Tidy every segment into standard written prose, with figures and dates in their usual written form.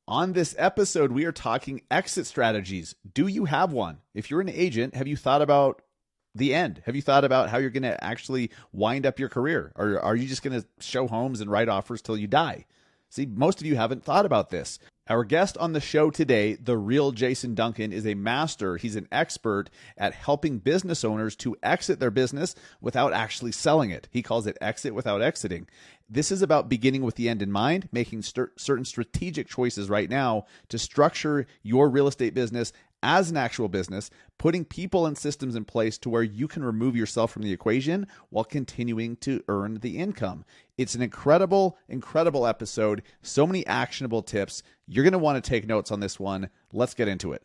On this episode, we are talking exit strategies. Do you have one? If you're an agent, have you thought about the end? Have you thought about how you're going to actually wind up your career? Or are you just going to show homes and write offers till you die? See, most of you haven't thought about this. Our guest on the show today, the Real Jason Duncan, is a master. He's an expert at helping business owners to exit their business without actually selling it. He calls it exit without exiting. This is about beginning with the end in mind, making certain strategic choices right now to structure your real estate business as an actual business, putting people and systems in place to where you can remove yourself from the equation while continuing to earn the income. It's an incredible, incredible episode. So many actionable tips. You're going to want to take notes on this one. Let's get into it.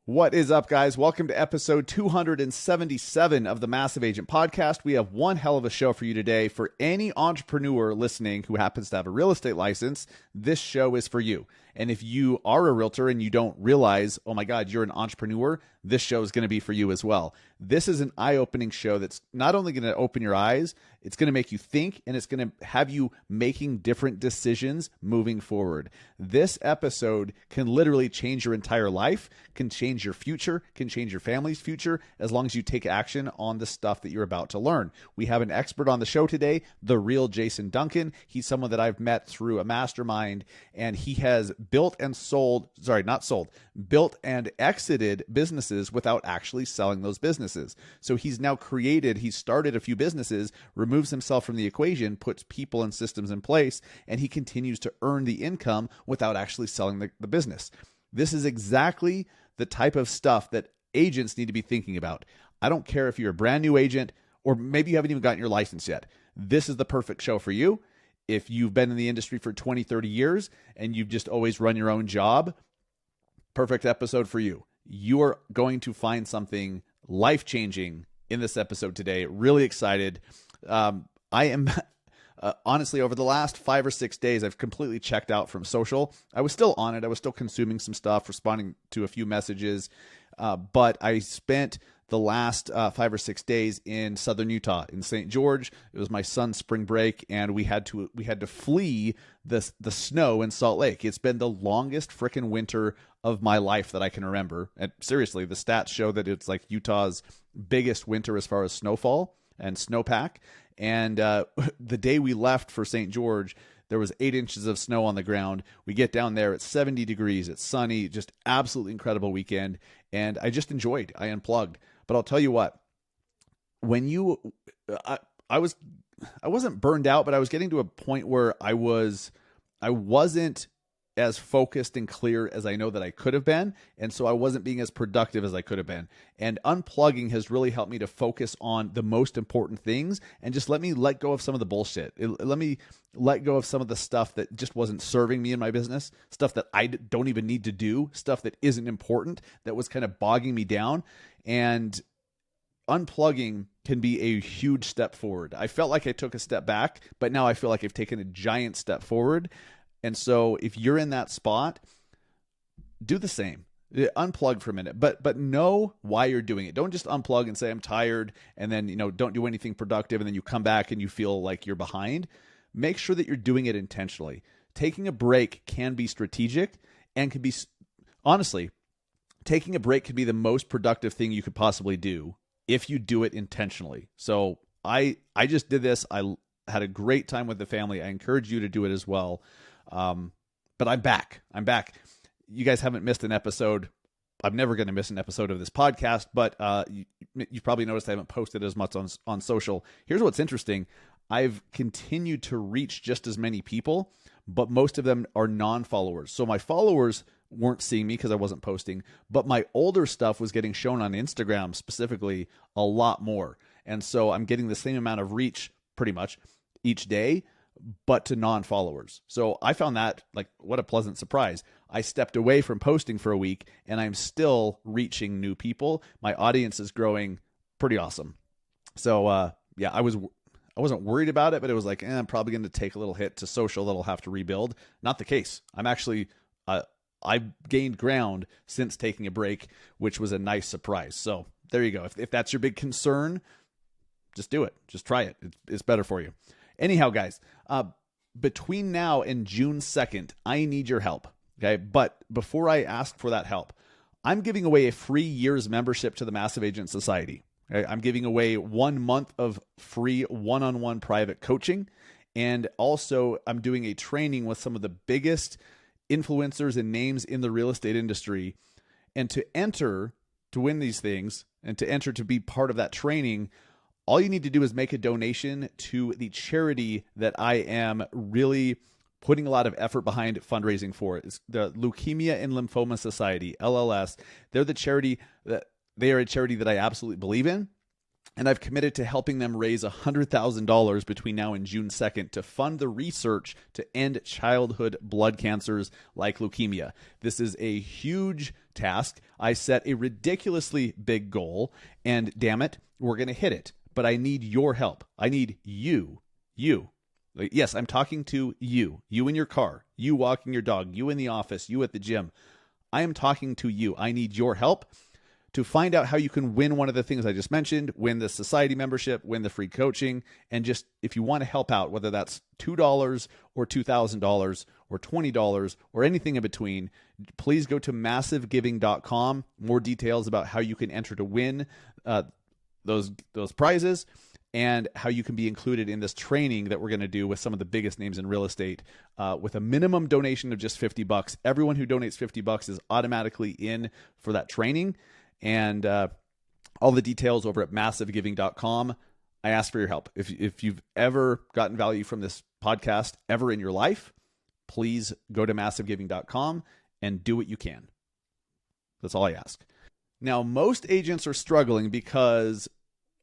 What is up, guys? Welcome to episode 277 of the Massive Agent Podcast. We have one hell of a show for you today. For any entrepreneur listening who happens to have a real estate license, this show is for you. And if you are a realtor and you don't realize, oh my God, you're an entrepreneur, this show is going to be for you as well. This is an eye-opening show that's not only going to open your eyes, it's going to make you think, and it's going to have you making different decisions moving forward. This episode can literally change your entire life, can change your future, can change your family's future, as long as you take action on the stuff that you're about to learn. We have an expert on the show today, the Real Jason Duncan. He's someone that I've met through a mastermind, and he has built and exited businesses without actually selling those businesses. So he's started a few businesses, removes himself from the equation, puts people and systems in place, and he continues to earn the income without actually selling the business. This is exactly the type of stuff that agents need to be thinking about. I don't care if you're a brand new agent or maybe you haven't even gotten your license yet. This is the perfect show for you. If you've been in the industry for 20, 30 years and you've just always run your own job, perfect episode for you. You are going to find something life-changing in this episode today. Really excited. I am honestly, over the last 5 or 6 days, I've completely checked out from social. I was still on it. I was still consuming some stuff, responding to a few messages. But I spent the last 5 or 6 days in southern Utah, in St. George. It was my son's spring break, and we had to flee the snow in Salt Lake. It's been the longest frickin' winter of my life that I can remember. And seriously, the stats show that it's like Utah's biggest winter as far as snowfall and snowpack. And the day we left for St. George, there was 8 inches of snow on the ground. We get down there, it's 70 degrees, it's sunny, just absolutely incredible weekend. And I just enjoyed. I unplugged. But I'll tell you what, when I wasn't burned out, but I was getting to a point where I wasn't as focused and clear as I know that I could have been. And so I wasn't being as productive as I could have been. And unplugging has really helped me to focus on the most important things and just let me let go of some of the bullshit. Let me let go of some of the stuff that just wasn't serving me in my business, stuff that I don't even need to do, stuff that isn't important, that was kind of bogging me down. And unplugging can be a huge step forward. I felt like I took a step back, but now I feel like I've taken a giant step forward. And so if you're in that spot, do the same. Unplug for a minute, but know why you're doing it. Don't just unplug and say, I'm tired, and then, don't do anything productive, and then you come back and you feel like you're behind. Make sure that you're doing it intentionally. Taking a break can be strategic and can be, honestly, taking a break could be the most productive thing you could possibly do if you do it intentionally. So I just did this. I had a great time with the family. I encourage you to do it as well. But I'm back. You guys haven't missed an episode. I'm never going to miss an episode of this podcast, but you probably noticed I haven't posted as much on social. Here's what's interesting. I've continued to reach just as many people, but most of them are non-followers. So my followers weren't seeing me because I wasn't posting, but my older stuff was getting shown on Instagram specifically a lot more. And so I'm getting the same amount of reach pretty much each day, but to non-followers. So I found that like, what a pleasant surprise. I stepped away from posting for a week and I'm still reaching new people. My audience is growing pretty awesome. So yeah, I wasn't worried about it, but it was like, I'm probably going to take a little hit to social that'll have to rebuild. Not the case. I'm actually, I've gained ground since taking a break, which was a nice surprise. So there you go. If that's your big concern, just do it. Just try it. It's better for you. Anyhow, guys, between now and June 2nd, I need your help. Okay. But before I ask for that help, I'm giving away a free year's membership to the Massive Agent Society. Okay? I'm giving away 1 month of free one-on-one private coaching. And also I'm doing a training with some of the biggest influencers and names in the real estate industry. And to enter to win these things and to enter to be part of that training, all you need to do is make a donation to the charity that I am really putting a lot of effort behind fundraising for. It's the Leukemia and Lymphoma Society, LLS. They are a charity that I absolutely believe in. And I've committed to helping them raise $100,000 between now and June 2nd to fund the research to end childhood blood cancers like leukemia. This is a huge task. I set a ridiculously big goal, and damn it, we're going to hit it. But I need your help. I need you. Yes, I'm talking to you in your car, you walking your dog, you in the office, you at the gym. I am talking to you. I need your help to find out how you can win one of the things I just mentioned, win the society membership, win the free coaching, and just if you want to help out, whether that's $2 or $2,000 or $20 or anything in between, please go to massivegiving.com. More details about how you can enter to win those prizes and how you can be included in this training that we're going to do with some of the biggest names in real estate with a minimum donation of just $50. Everyone who donates $50 is automatically in for that training. And all the details over at massivegiving.com. I ask for your help. If you've ever gotten value from this podcast ever in your life, please go to massivegiving.com and do what you can. That's all I ask. Now, most agents are struggling because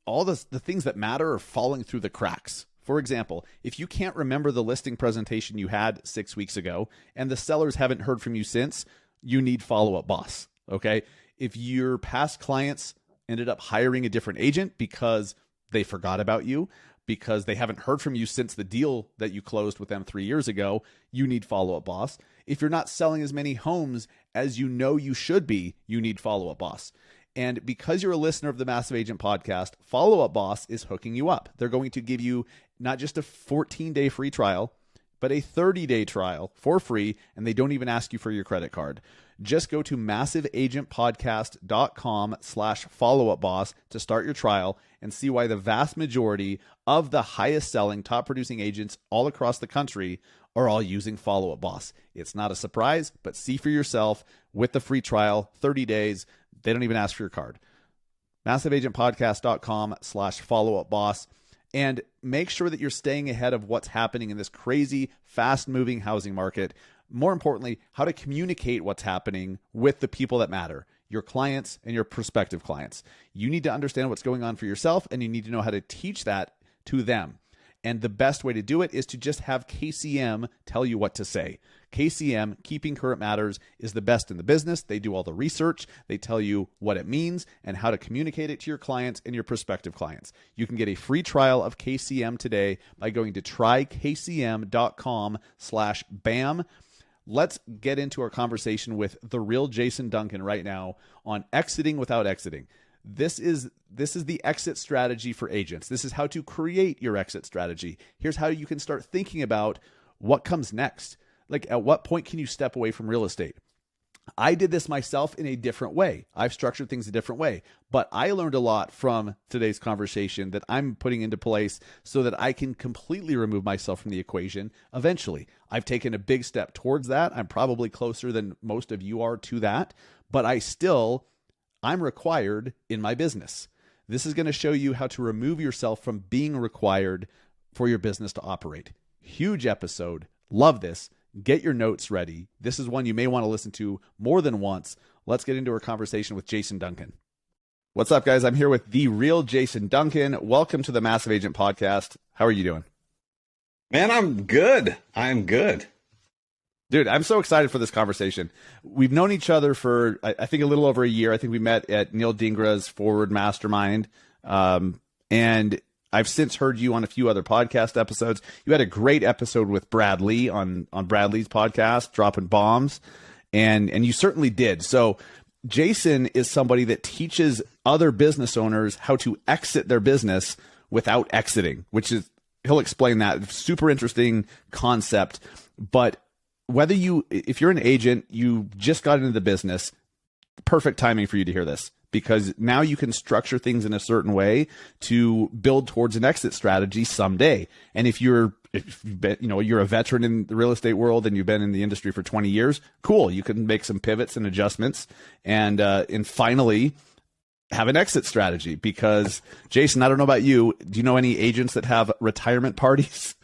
all the things that matter are falling through the cracks. For example, if you can't remember the listing presentation you had 6 weeks ago and the sellers haven't heard from you since, you need Follow-Up Boss, okay? If your past clients ended up hiring a different agent because they forgot about you, because they haven't heard from you since the deal that you closed with them 3 years ago, you need Follow-Up Boss. If you're not selling as many homes as you know you should be, you need Follow-Up Boss. And because you're a listener of the Massive Agent Podcast, Follow-Up Boss is hooking you up. They're going to give you not just a 14-day free trial, but a 30-day trial for free, and they don't even ask you for your credit card. Just go to massiveagentpodcast.com/follow-up-boss to start your trial and see why the vast majority of the highest selling, top producing agents all across the country are all using Follow-Up Boss. It's not a surprise, but see for yourself with the free trial, 30 days. They don't even ask for your card. massiveagentpodcast.com/follow-up-boss. And make sure that you're staying ahead of what's happening in this crazy, fast-moving housing market. More importantly, how to communicate what's happening with the people that matter, your clients and your prospective clients. You need to understand what's going on for yourself, and you need to know how to teach that to them. And the best way to do it is to just have KCM tell you what to say. KCM, Keeping Current Matters, is the best in the business. They do all the research. They tell you what it means and how to communicate it to your clients and your prospective clients. You can get a free trial of KCM today by going to trykcm.com/BAM. Let's get into our conversation with the Real Jason Duncan right now on exiting without exiting. This is the exit strategy for agents. This is how to create your exit strategy. Here's how you can start thinking about what comes next. Like, at what point can you step away from real estate? I did this myself in a different way. I've structured things a different way, but I learned a lot from today's conversation that I'm putting into place so that I can completely remove myself from the equation eventually. I've taken a big step towards that. I'm probably closer than most of you are to that, but I'm required in my business. This is going to show you how to remove yourself from being required for your business to operate. Huge episode. Love this. Get your notes ready. This is one you may want to listen to more than once. Let's get into our conversation with Jason Duncan. What's up, guys? I'm here with the Real Jason Duncan. Welcome to the Massive Agent Podcast. How are you doing? Man, I'm good. Dude, I'm so excited for this conversation. We've known each other for, I think, a little over a year. I think we met at Neil Dingra's Forward Mastermind. And I've since heard you on a few other podcast episodes. You had a great episode with Brad Lee on Brad Lee's podcast, Dropping Bombs. And you certainly did. So Jason is somebody that teaches other business owners how to exit their business without exiting, which is, he'll explain that. Super interesting concept. But if you're an agent, you just got into the business, perfect timing for you to hear this, because now you can structure things in a certain way to build towards an exit strategy someday. And if you're a veteran in the real estate world and you've been in the industry for 20 years, cool. You can make some pivots and adjustments and finally have an exit strategy. Because Jason, I don't know about you. Do you know any agents that have retirement parties?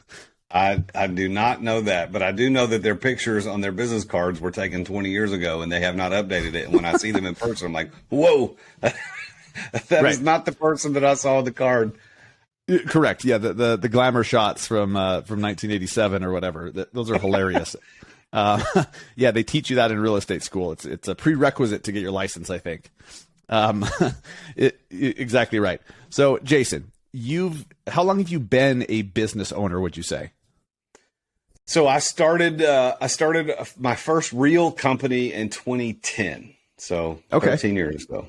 I do not know that, but I do know that their pictures on their business cards were taken 20 years ago and they have not updated it. And when I see them in person, I'm like, whoa, that is not the person that I saw on the card. Correct. Yeah. The glamour shots from 1987 or whatever. Those are hilarious. Yeah. They teach you that in real estate school. It's a prerequisite to get your license, I think. Exactly right. So Jason, how long have you been a business owner, would you say? So I started my first real company in 2010. So 13 years ago.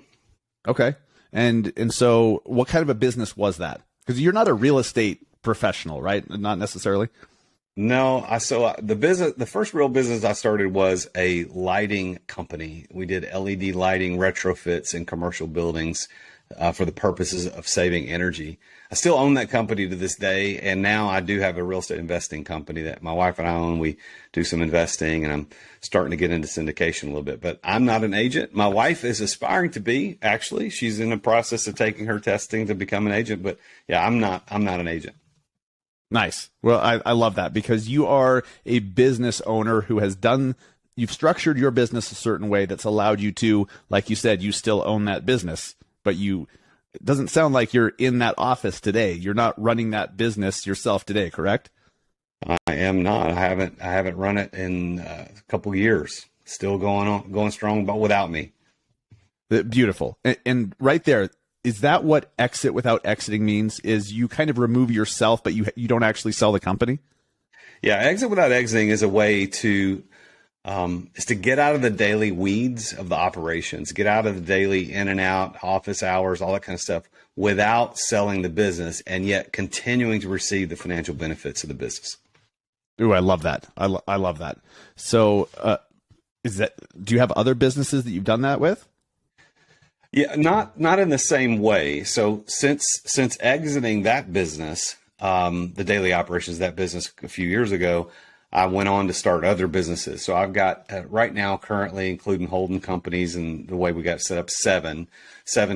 Okay. And so what kind of a business was that? Because you're not a real estate professional, right? Not necessarily. No, the first real business I started was a lighting company. We did LED lighting retrofits in commercial buildings for the purposes of saving energy. I still own that company to this day, and now I do have a real estate investing company that my wife and I own. We do some investing, and I'm starting to get into syndication a little bit. But I'm not an agent. My wife is aspiring to be. Actually, she's in the process of taking her testing to become an agent. But yeah, I'm not an agent. Nice. Well, I love that, because you are a business owner who you've structured your business a certain way that's allowed you to, like you said, you still own that business, but it doesn't sound like you're in that office today. You're not running that business yourself today, correct? I am not. I haven't run it in a couple of years. Still going strong, but without me. Beautiful. And right there, is that what exit without exiting means? Is you kind of remove yourself, but you don't actually sell the company? Yeah, exit without exiting is a way to get out of the daily weeds of the operations, get out of the daily in and out, office hours, all that kind of stuff, without selling the business, and yet continuing to receive the financial benefits of the business. Ooh, I love that. I love that. So, do you have other businesses that you've done that with? Yeah, not in the same way. So since exiting that business, the daily operations of that business a few years ago, I went on to start other businesses. So I've got right now, currently, including holding companies and the way we got set up, seven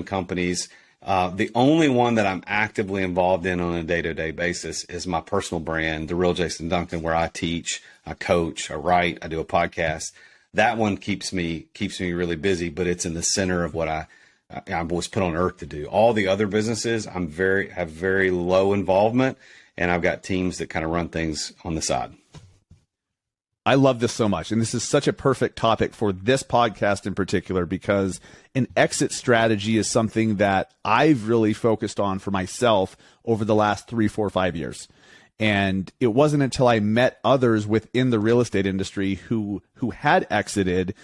companies. The only one that I'm actively involved in on a day-to-day basis is my personal brand, the Real Jason Duncan, where I teach, I coach, I write, I do a podcast. That one keeps me really busy, but it's in the center of what I was put on earth to do. All the other businesses, have very low involvement, and I've got teams that kind of run things on the side. I love this so much. And this is such a perfect topic for this podcast in particular, because an exit strategy is something that I've really focused on for myself over the last 3, 4, 5 years. And it wasn't until I met others within the real estate industry who had exited.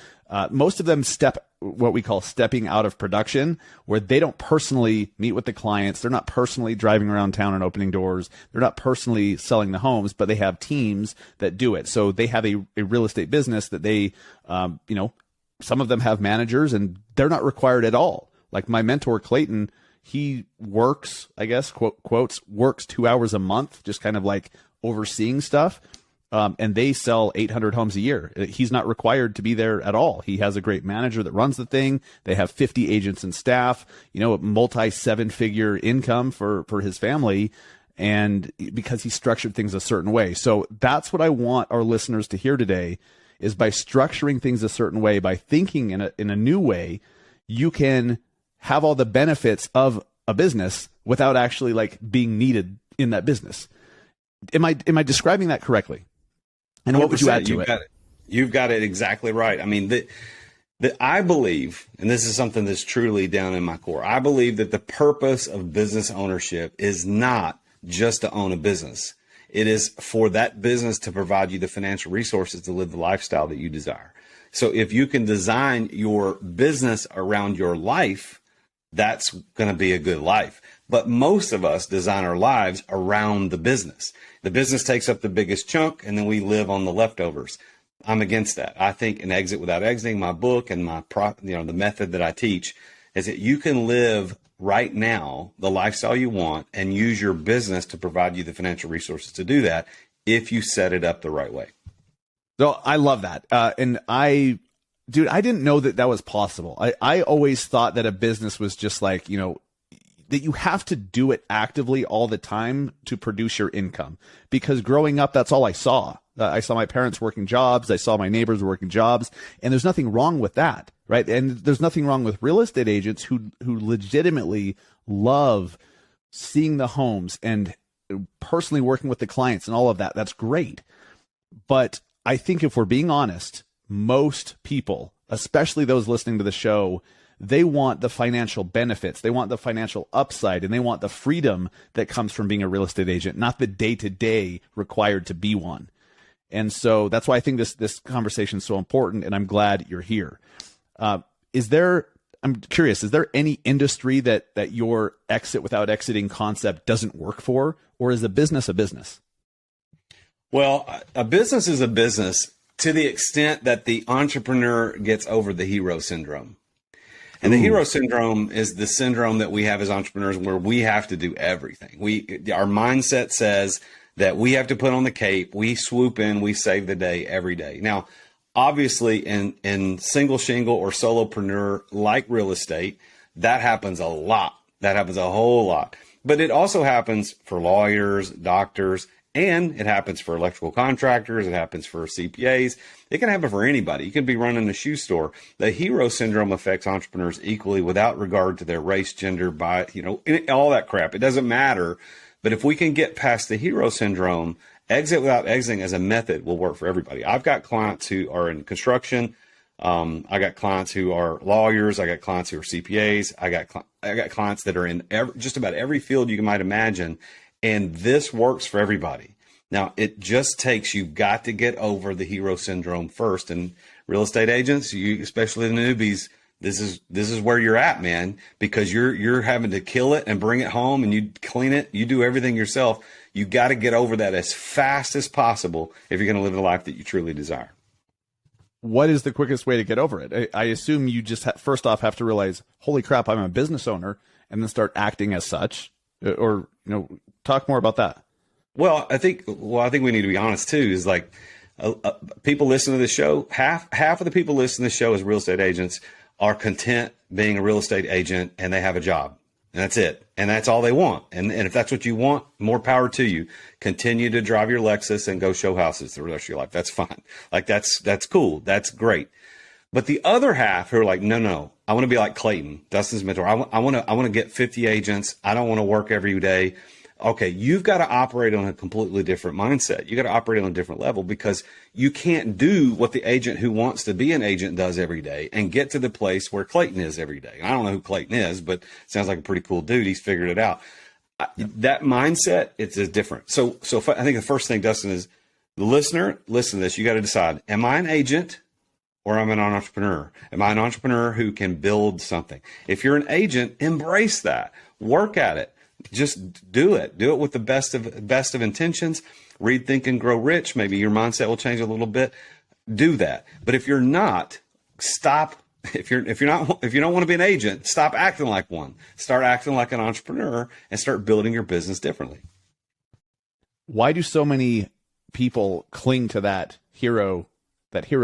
Most of them what we call stepping out of production, where they don't personally meet with the clients. They're not personally driving around town and opening doors. They're not personally selling the homes, but they have teams that do it. So they have a real estate business that they, some of them have managers, and they're not required at all. Like my mentor, Clayton, he works, I guess, quotes, works 2 hours a month, just kind of like overseeing stuff. And they sell 800 homes a year. He's not required to be there at all. He has a great manager that runs the thing. They have 50 agents and staff, multi 7-figure income for his family. And because he structured things a certain way. So that's what I want our listeners to hear today, is by structuring things a certain way, by thinking in a new way, you can have all the benefits of a business without actually like being needed in that business. Am I describing that correctly? And what would you add to it? You've got it exactly right. I mean, I believe, and this is something that's truly down in my core, I believe that the purpose of business ownership is not just to own a business. It is for that business to provide you the financial resources to live the lifestyle that you desire. So if you can design your business around your life, that's going to be a good life. But most of us design our lives around the business. The business takes up the biggest chunk, and then we live on the leftovers. I'm against that. I think in Exit Without Exiting, my book and the method that I teach is that you can live right now the lifestyle you want and use your business to provide you the financial resources to do that if you set it up the right way. So I love that. I didn't know that was possible. I always thought that a business was just like, that you have to do it actively all the time to produce your income. Because growing up, that's all I saw. I saw my parents working jobs. I saw my neighbors working jobs. And there's nothing wrong with that, right? And there's nothing wrong with real estate agents who legitimately love seeing the homes and personally working with the clients and all of that. That's great. But I think if we're being honest, most people, especially those listening to the show, they want the financial benefits. They want the financial upside, and they want the freedom that comes from being a real estate agent, not the day-to-day required to be one. And so that's why I think this conversation is so important, and I'm glad you're here. I'm curious, is there any industry that your exit without exiting concept doesn't work for, or is a business a business? Well, a business is a business to the extent that the entrepreneur gets over the hero syndrome. And the hero syndrome is the syndrome that we have as entrepreneurs where we have to do everything. Our mindset says that we have to put on the cape, we swoop in, we save the day every day. Now, obviously in single shingle or solopreneur like real estate, that happens a lot. That happens a whole lot. But it also happens for lawyers, doctors, and it happens for electrical contractors. It happens for CPAs. It can happen for anybody. You can be running a shoe store. The hero syndrome affects entrepreneurs equally without regard to their race, gender, all that crap. It doesn't matter. But if we can get past the hero syndrome, exit without exiting as a method will work for everybody. I've got clients who are in construction. I got clients who are lawyers. I got clients who are CPAs. I got clients that are in just about every field you might imagine. And this works for everybody. Now, it just takes, you've got to get over the hero syndrome first. And real estate agents, especially the newbies, this is where you're at, man, because you're having to kill it and bring it home and you clean it. You do everything yourself. You got to get over that as fast as possible if you're going to live the life that you truly desire. What is the quickest way to get over it? I assume you just first off have to realize, holy crap, I'm a business owner, and then start acting as such, or talk more about that. Well, I think we need to be honest too. Is like people listen to the show. Half of the people listening to the show as real estate agents are content being a real estate agent, and they have a job, and that's it, and that's all they want. And if that's what you want, more power to you. Continue to drive your Lexus and go show houses the rest of your life. That's fine. Like that's cool. That's great. But the other half who are like, no, I want to be like Clayton, Dustin's mentor. I want to get 50 agents. I don't want to work every day. Okay, you've got to operate on a completely different mindset. You got to operate on a different level because you can't do what the agent who wants to be an agent does every day and get to the place where Clayton is every day. I don't know who Clayton is, but it sounds like a pretty cool dude. He's figured it out. That mindset, it's different. So I think the first thing, Dustin, is the listener, listen to this. You got to decide, am I an agent or am I an entrepreneur? Am I an entrepreneur who can build something? If you're an agent, embrace that. Work at it. Just do it. Do it with the best of intentions. Read, Think, and Grow Rich. Maybe your mindset will change a little bit. Do that. But if you're not, stop. If you don't want to be an agent, stop acting like one. Start acting like an entrepreneur and start building your business differently. Why do so many people cling to that hero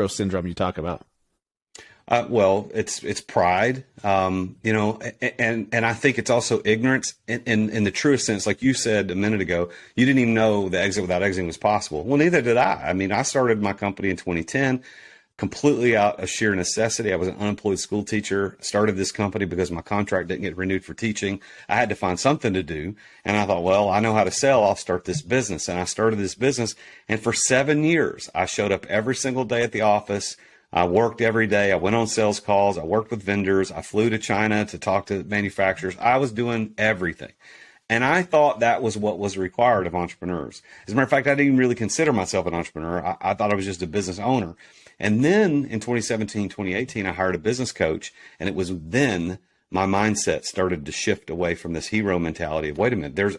syndrome you talk about? Well, it's pride, and I think it's also ignorance in the truest sense. Like you said a minute ago, you didn't even know the exit without exiting was possible. Well, neither did I. I mean, I started my company in 2010, completely out of sheer necessity. I was an unemployed school teacher, started this company because my contract didn't get renewed for teaching. I had to find something to do. And I thought, well, I know how to sell. I'll start this business. And I started this business. And for 7 years, I showed up every single day at the office. I worked every day. I went on sales calls. I worked with vendors. I flew to China to talk to manufacturers. I was doing everything. And I thought that was what was required of entrepreneurs. As a matter of fact, I didn't even really consider myself an entrepreneur. I thought I was just a business owner. And then in 2017, 2018, I hired a business coach, and it was then my mindset started to shift away from this hero mentality of, wait a minute, there's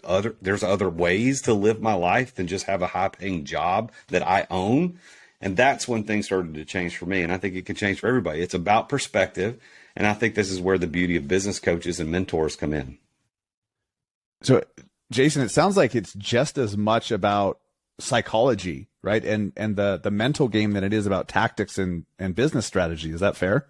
other ways to live my life than just have a high paying job that I own. And that's when things started to change for me. And I think it can change for everybody. It's about perspective. And I think this is where the beauty of business coaches and mentors come in. So, Jason, it sounds like it's just as much about psychology, right? And the mental game than it is about tactics and business strategy. Is that fair?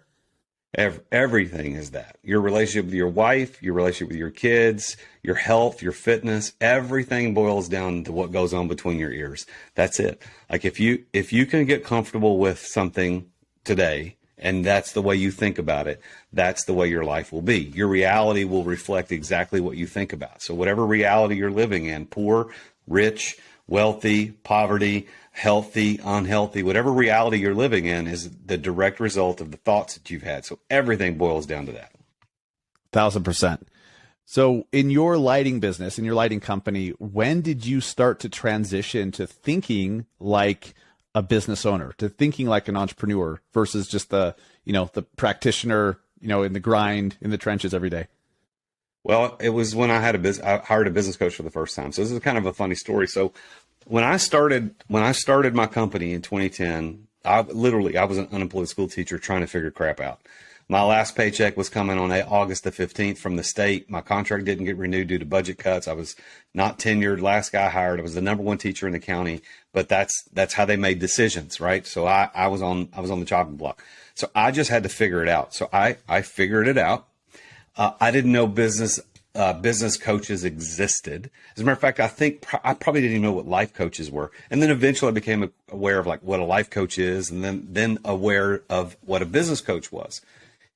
Everything is that. Your relationship with your wife, your relationship with your kids, your health, your fitness, everything boils down to what goes on between your ears. That's it. Like if you can get comfortable with something today, and that's the way you think about it, that's the way your life will be. Your reality will reflect exactly what you think about. So whatever reality you're living in, poor, rich, wealthy, poverty, healthy, unhealthy, whatever reality you're living in is the direct result of the thoughts that you've had. So everything boils down to that. 1,000%. So in your lighting business, in your lighting company, when did you start to transition to thinking like a business owner, to thinking like an entrepreneur versus just the practitioner, in the grind, in the trenches every day? Well, it was when I hired a business coach for the first time. So this is kind of a funny story. So when I started my company in 2010, I was an unemployed school teacher trying to figure crap out. My last paycheck was coming on August the 15th from the state. My contract didn't get renewed due to budget cuts. I was not tenured. Last guy hired. I was the #1 teacher in the county, but that's how they made decisions, right? So I was on the chopping block. So I just had to figure it out. So I figured it out. I didn't know business coaches existed. As a matter of fact, I think I probably didn't even know what life coaches were. And then eventually I became aware of like what a life coach is, and then aware of what a business coach was.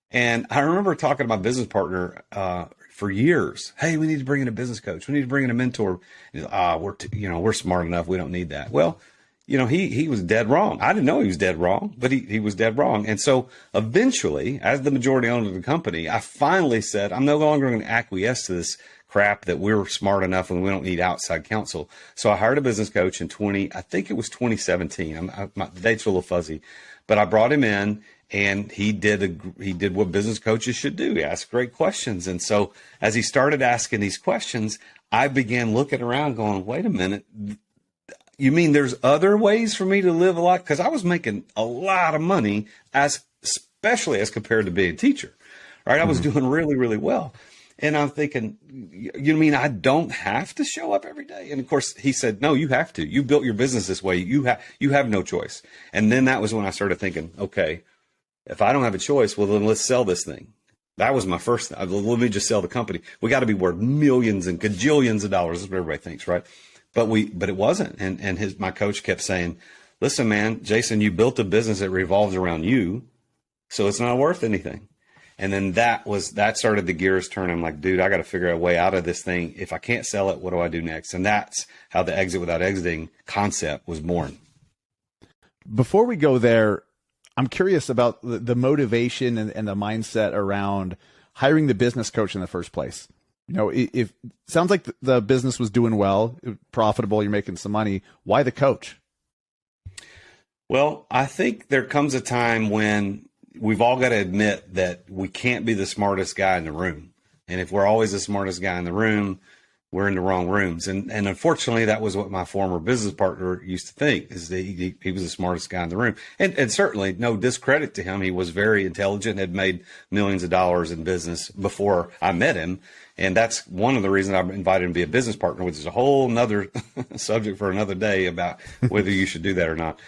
And I remember talking to my business partner for years. Hey, we need to bring in a business coach. We need to bring in a mentor. He's like, we're smart enough. We don't need that. Well, he was dead wrong. I didn't know he was dead wrong, but he was dead wrong. And so eventually, as the majority owner of the company, I finally said, I'm no longer going to acquiesce to this crap that we're smart enough and we don't need outside counsel. So I hired a business coach in I think it was 2017. The date's a little fuzzy, but I brought him in. And he did what business coaches should do. He asked great questions. And so as he started asking these questions, I began looking around going, wait a minute, you mean there's other ways for me to live a life? Because I was making a lot of money, especially as compared to being a teacher, right? I was doing really, really well. And I'm thinking, you mean I don't have to show up every day? And of course he said, no, you have to. You built your business this way. You have no choice. And then that was when I started thinking, okay, if I don't have a choice, well, then let's sell this thing. That was my first thing. Let me just sell the company. We got to be worth millions and gajillions of dollars. That's what everybody thinks, right? But it wasn't. And my coach kept saying, listen, man, Jason, you built a business that revolves around you, so it's not worth anything. And then that started the gears turning. I'm like, dude, I got to figure out a way out of this thing. If I can't sell it, what do I do next? And that's how the exit without exiting concept was born. Before we go there, I'm curious about the motivation and the mindset around hiring the business coach in the first place. If sounds like the business was doing well, profitable, you're making some money. Why the coach? Well, I think there comes a time when we've all got to admit that we can't be the smartest guy in the room. And if we're always the smartest guy in the room, we're in the wrong rooms. And unfortunately, that was what my former business partner used to think, is that he was the smartest guy in the room. And certainly no discredit to him. He was very intelligent, had made millions of dollars in business before I met him. And that's one of the reasons I invited him to be a business partner, which is a whole nother subject for another day about whether you should do that or not.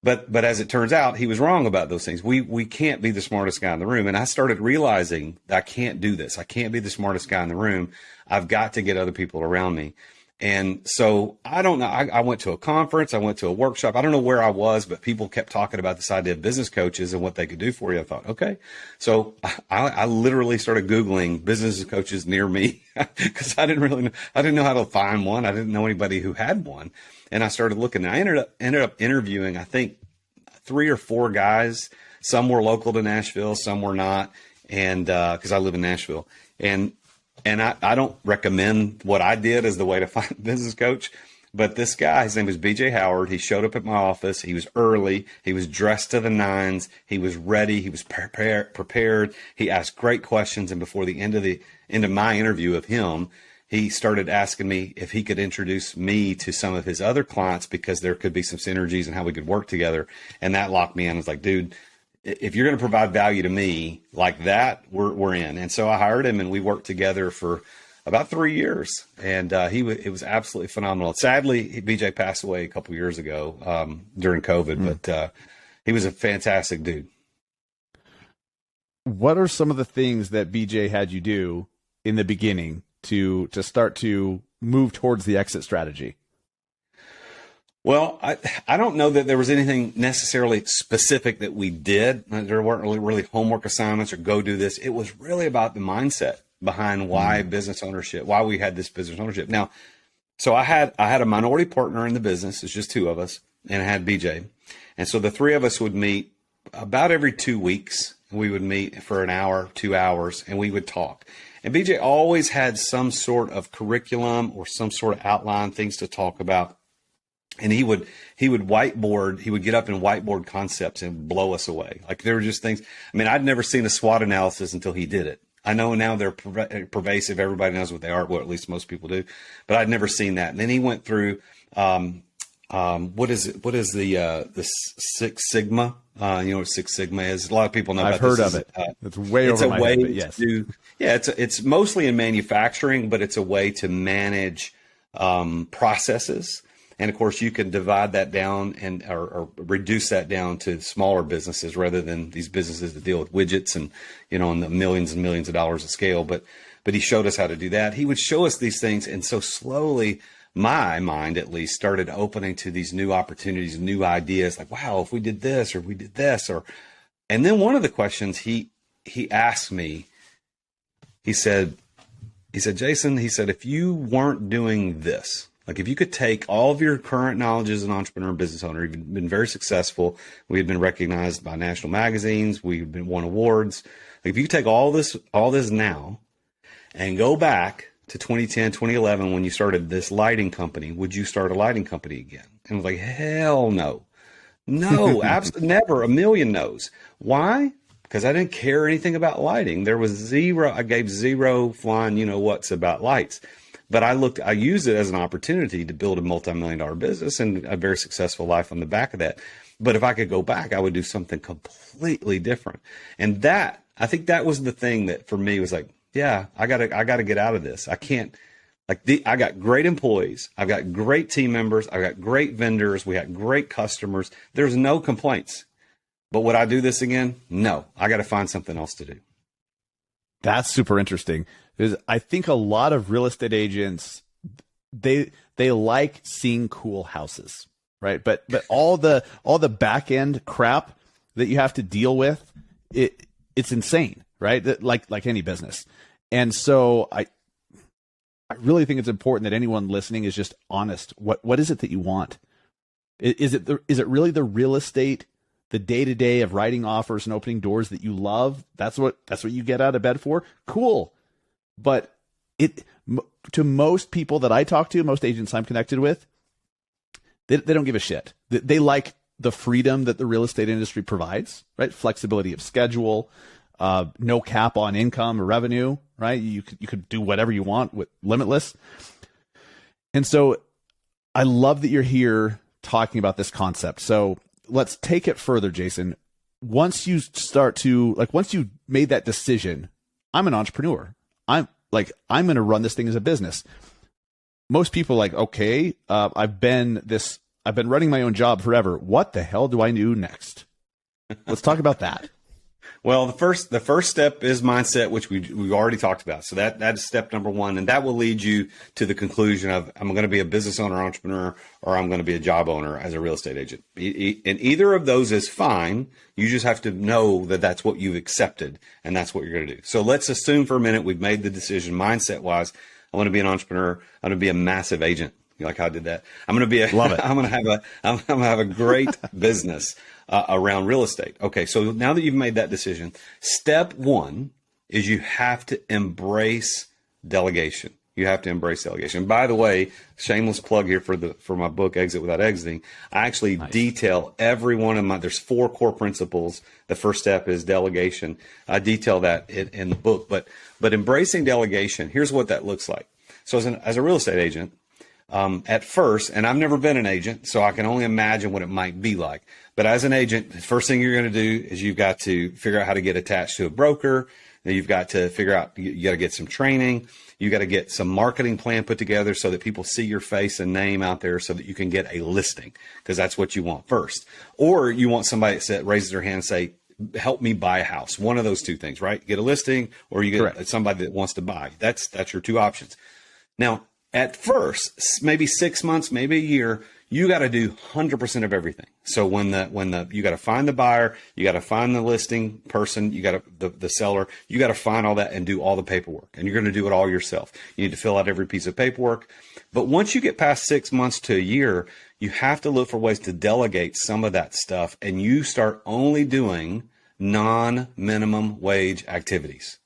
But as it turns out, he was wrong about those things. We can't be the smartest guy in the room. And I started realizing that I can't do this. I can't be the smartest guy in the room. I've got to get other people around me. And so I don't know. I went to a conference. I went to a workshop. I don't know where I was, but people kept talking about this idea of business coaches and what they could do for you. I thought, okay. So I literally started Googling business coaches near me because I didn't know how to find one. I didn't know anybody who had one. And I started looking. I ended up interviewing, I think, 3 or 4 guys. Some were local to Nashville, some were not. And because I live in Nashville. And I don't recommend what I did as the way to find a business coach, But this guy, his name was BJ Howard. He showed up at my office. He was early. He was dressed to the nines. He was ready. He was prepared. He asked great questions. And before the end of my interview of him, he started asking me if he could introduce me to some of his other clients because there could be some synergies and how we could work together. And that locked me in. I was like, dude, if you're going to provide value to me like that, we're in. And so I hired him and we worked together for about 3 years, and it was absolutely phenomenal. Sadly, BJ passed away a couple years ago during COVID, but he was a fantastic dude. What are some of the things that BJ had you do in the beginning to start to move towards the exit strategy? Well, I don't know that there was anything necessarily specific that we did. There weren't really homework assignments or go do this. It was really about the mindset behind why business ownership, why we had this business ownership. Now, so I had a minority partner in the business. It's just two of us, and I had BJ. And so the three of us would meet about every 2 weeks. We would meet for an hour, 2 hours, and we would talk. And BJ always had some sort of curriculum or some sort of outline, things to talk about. And he would whiteboard, he would get up and whiteboard concepts and blow us away. Like there were just things. I mean, I'd never seen a SWOT analysis until he did it. I know now they're pervasive. Everybody knows what they are. Well, at least most people do. But I'd never seen that. And then he went through what is the Six Sigma? You know what Six Sigma is? A lot of people know about this. I've heard of it. It's way over my head, but yes. It's mostly in manufacturing, but it's a way to manage processes. And of course, you can divide that down or reduce that down to smaller businesses rather than these businesses that deal with widgets and, you know, in the millions and millions of dollars of scale. But he showed us how to do that. He would show us these things. And so slowly, my mind at least started opening to these new opportunities, new ideas like, wow, if we did this or we did this and then one of the questions he asked me, he said, Jason, he said, if you weren't doing this, like if you could take all of your current knowledge as an entrepreneur and business owner, you've been very successful. We had been recognized by national magazines. We've been won awards. Like if you could take all this now and go back to 2010, 2011, when you started this lighting company, would you start a lighting company again? And I was like, hell no. No, absolutely never. A million no's. Why? Because I didn't care anything about lighting. I gave zero flying, you know what's about lights. But I used it as an opportunity to build a multi-million-dollar business and a very successful life on the back of that. But if I could go back, I would do something completely different. And I think that was the thing that for me was like, yeah, I gotta get out of this. I can't, I got great employees. I've got great team members. I've got great vendors. We got great customers. There's no complaints. But would I do this again? No, I got to find something else to do. That's super interesting. I think a lot of real estate agents, they like seeing cool houses, right? But all the back end crap that you have to deal with, it's insane, right? Like any business. And so I really think it's important that anyone listening is just honest. What is it that you want? Is it really the real estate, the day-to-day of writing offers and opening doors that you love? That's what you get out of bed for? Cool. But to most people that I talk to, most agents I'm connected with, they don't give a shit. They like the freedom that the real estate industry provides, right? Flexibility of schedule, no cap on income or revenue, right? You could do whatever you want with limitless. And so I love that you're here talking about this concept. So let's take it further, Jason. Once you made that decision, I'm an entrepreneur. I'm going to run this thing as a business. Most people are like, okay, I've been running my own job forever. What the hell do I do next? Let's talk about that. Well, the first step is mindset, which we already talked about. So that is step number one, and that will lead you to the conclusion of I'm going to be a business owner, entrepreneur, or I'm going to be a job owner as a real estate agent. And either of those is fine. You just have to know that that's what you've accepted, and that's what you're going to do. So let's assume for a minute we've made the decision mindset wise. I want to be an entrepreneur. I'm going to be a massive agent. You like how I did that? I'm going to be Love it. I'm going to have a great business around real estate. Okay, so now that you've made that decision, step one is you have to embrace delegation. you have to embrace delegation. By the way, shameless plug here for my book, Exit Without Exiting. I actually detail every one of there's 4 core principles. The first step is delegation. I detail that in the book, but embracing delegation, here's what that looks like. So as a real estate agent, at first, and I've never been an agent, so I can only imagine what it might be like. But as an agent, the first thing you're going to do is you've got to figure out how to get attached to a broker. You've got to figure out, you got to get some training. You got to get some marketing plan put together so that people see your face and name out there so that you can get a listing, because that's what you want first. Or you want somebody that raises their hand and say, help me buy a house. One of those two things, right? Get a listing, or you get Correct. somebody that wants to buy. That's your 2 options. Now, at first, maybe 6 months, maybe a year, you got to do 100% of everything. So when you got to find the buyer, you got to find the listing person, you got to the seller, you got to find all that and do all the paperwork. And you're going to do it all yourself. You need to fill out every piece of paperwork. But once you get past 6 months to a year, you have to look for ways to delegate some of that stuff, and you start only doing non-minimum wage activities.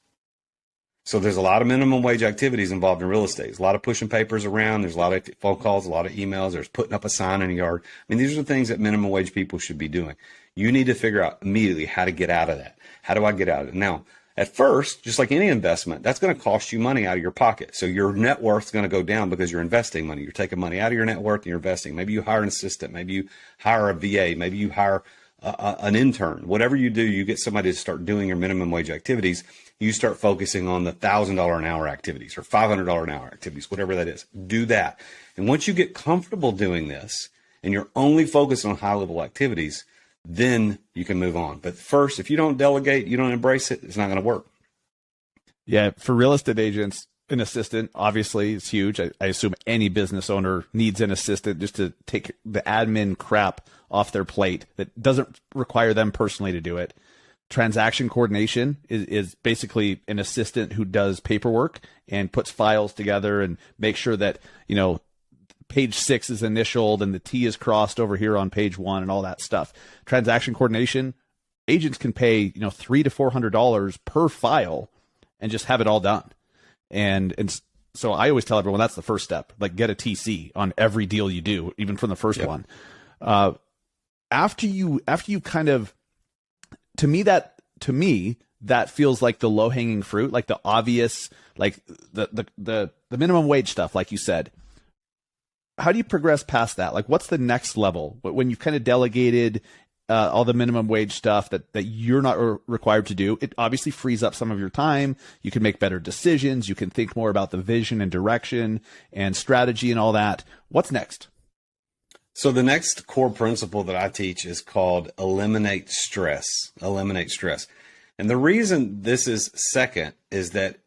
So there's a lot of minimum wage activities involved in real estate. There's a lot of pushing papers around. There's a lot of phone calls, a lot of emails. There's putting up a sign in the yard. I mean, these are the things that minimum wage people should be doing. You need to figure out immediately how to get out of that. How do I get out of it? Now, at first, just like any investment, that's going to cost you money out of your pocket. So your net worth is going to go down because you're investing money. You're taking money out of your net worth and you're investing. Maybe you hire an assistant. Maybe you hire a VA. Maybe you hire an intern. Whatever you do, you get somebody to start doing your minimum wage activities. You start focusing on the $1,000 an hour activities or $500 an hour activities, whatever that is. Do that. And once you get comfortable doing this and you're only focused on high level activities, then you can move on. But first, if you don't delegate, you don't embrace it, it's not going to work. Yeah. For real estate agents, an assistant obviously is huge. I assume any business owner needs an assistant just to take the admin crap off their plate that doesn't require them personally to do it. Transaction coordination is basically an assistant who does paperwork and puts files together and makes sure that, page 6 is initialed and the T is crossed over here on page 1 and all that stuff. Transaction coordination, agents can pay, $300 to $400 per file and just have it all done. And so I always tell everyone that's the first step. Like, get a TC on every deal you do, even from the first one. After you kind of, to me, that feels like the low hanging fruit, like the obvious, like the minimum wage stuff, like you said. How do you progress past that? Like, what's the next level when you've kind of delegated all the minimum wage stuff that you're not required to do? It obviously frees up some of your time. You can make better decisions. You can think more about the vision and direction and strategy and all that. What's next? So the next core principle that I teach is called eliminate stress. Eliminate stress. And the reason this is second is that,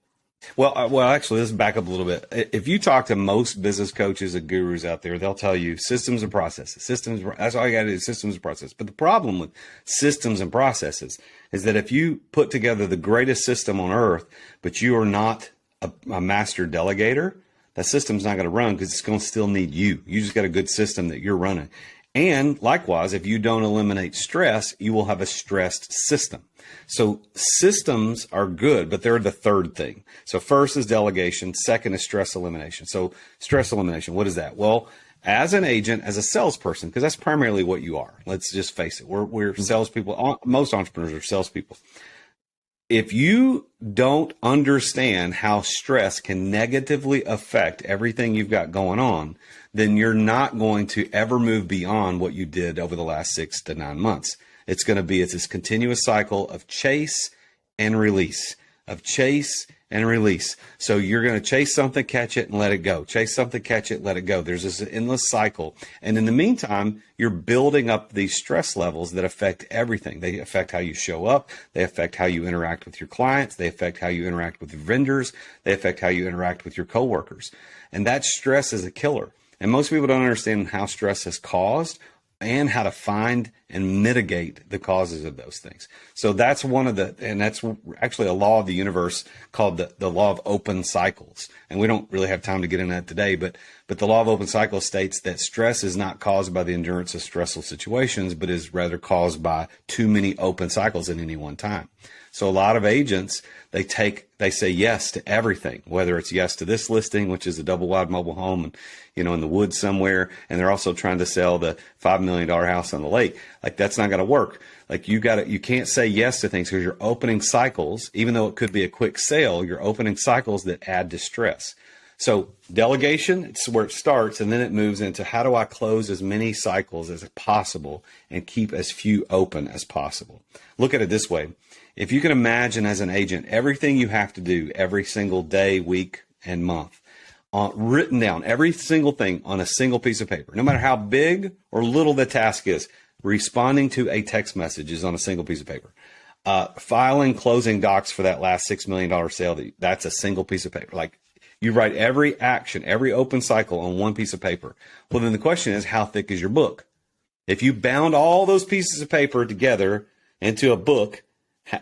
actually, let's back up a little bit. If you talk to most business coaches and gurus out there, they'll tell you systems and processes. That's all you got to do, systems and processes. But the problem with systems and processes is that if you put together the greatest system on earth, but you are not a master delegator, that system's not going to run because it's going to still need you. You just got a good system that you're running. And likewise, if you don't eliminate stress, you will have a stressed system. So systems are good, but they're the third thing. So first is delegation. Second is stress elimination. So stress elimination, what is that? Well, as an agent, as a salesperson, because that's primarily what you are. Let's just face it. We're salespeople. Most entrepreneurs are salespeople. If you don't understand how stress can negatively affect everything you've got going on, then you're not going to ever move beyond what you did over the last 6 to 9 months. It's this continuous cycle of chase and release, of chase and release. So you're going to chase something, catch it, and let it go. Chase something, catch it, let it go. There's this endless cycle. And in the meantime, you're building up these stress levels that affect everything. They affect how you show up. They affect how you interact with your clients. They affect how you interact with your vendors. They affect how you interact with your coworkers. And that stress is a killer. And most people don't understand how stress is caused and how to find and mitigate the causes of those things. So that's and that's actually a law of the universe called the law of open cycles. And we don't really have time to get into that today, but the law of open cycles states that stress is not caused by the endurance of stressful situations, but is rather caused by too many open cycles at any one time. So a lot of agents, they say yes to everything, whether it's yes to this listing, which is a double wide mobile home and, in the woods somewhere. And they're also trying to sell the $5 million house on the lake. Like, that's not going to work. Like, you can't say yes to things because you're opening cycles. Even though it could be a quick sale, you're opening cycles that add distress. So delegation, it's where it starts, and then it moves into how do I close as many cycles as possible and keep as few open as possible. Look at it this way. If you can imagine as an agent, everything you have to do every single day, week, and month, written down, every single thing on a single piece of paper, no matter how big or little the task is, responding to a text message is on a single piece of paper. Filing closing docs for that last $6 million sale, that's a single piece of paper. Like, you write every action, every open cycle on one piece of paper. Well, then the question is, how thick is your book? If you bound all those pieces of paper together into a book,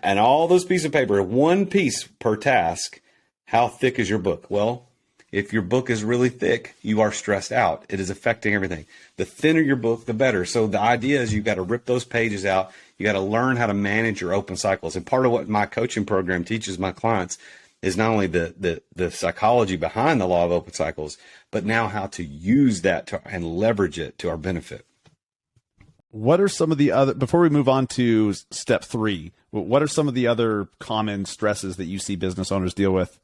and all those pieces of paper, one piece per task, how thick is your book? Well, if your book is really thick, you are stressed out. It is affecting everything. The thinner your book, the better. So the idea is you've got to rip those pages out. You got to learn how to manage your open cycles. And part of what my coaching program teaches my clients is not only the psychology behind the law of open cycles, but now how to use that and leverage it to our benefit. What are some of the other, before we move on to step 3, what are some of the other common stresses that you see business owners deal with,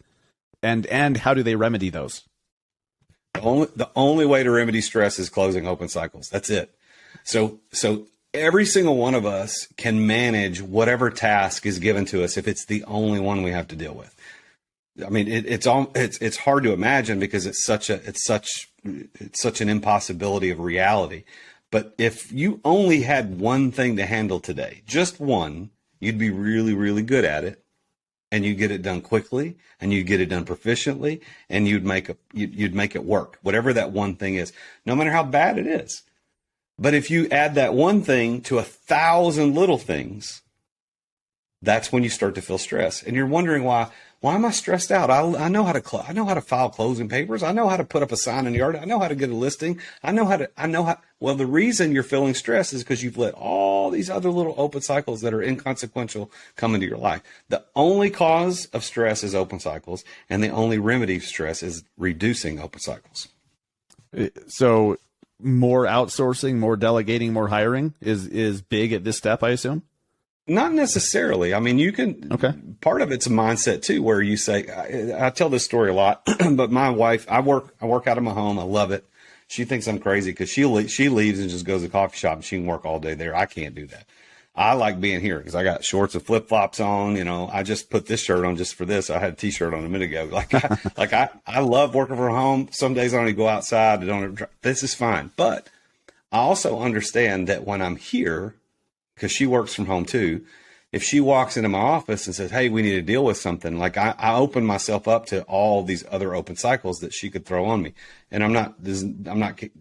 and how do they remedy those? The only way to remedy stress is closing open cycles. That's it. So every single one of us can manage whatever task is given to us if it's the only one we have to deal with. I mean, it's hard to imagine because it's such an impossibility of reality. But if you only had one thing to handle today, just one, you'd be really, really good at it, and you'd get it done quickly, and you'd get it done proficiently, and you'd make it work, whatever that one thing is, no matter how bad it is. But if you add that one thing to 1,000 little things, that's when you start to feel stress, and you're wondering why am I stressed out? I know how to file closing papers. I know how to put up a sign in the yard. I know how to get a listing. Well, the reason you're feeling stressed is because you've let all these other little open cycles that are inconsequential come into your life. The only cause of stress is open cycles, and the only remedy for stress is reducing open cycles. So more outsourcing, more delegating, more hiring is big at this step, I assume? Not necessarily. I mean, you can. Okay. Part of it's a mindset too, where you say, I tell this story a lot, but my wife, I work out of my home. I love it. She thinks I'm crazy because she leaves and just goes to the coffee shop and she can work all day there. I can't do that. I like being here because I got shorts and flip flops on. I just put this shirt on just for this. I had a t-shirt on a minute ago. I love working from home. Some days I only go outside. This is fine. But I also understand that when I'm here, because she works from home too, if she walks into my office and says, hey, we need to deal with something, like I open myself up to all these other open cycles that she could throw on me. And I'm not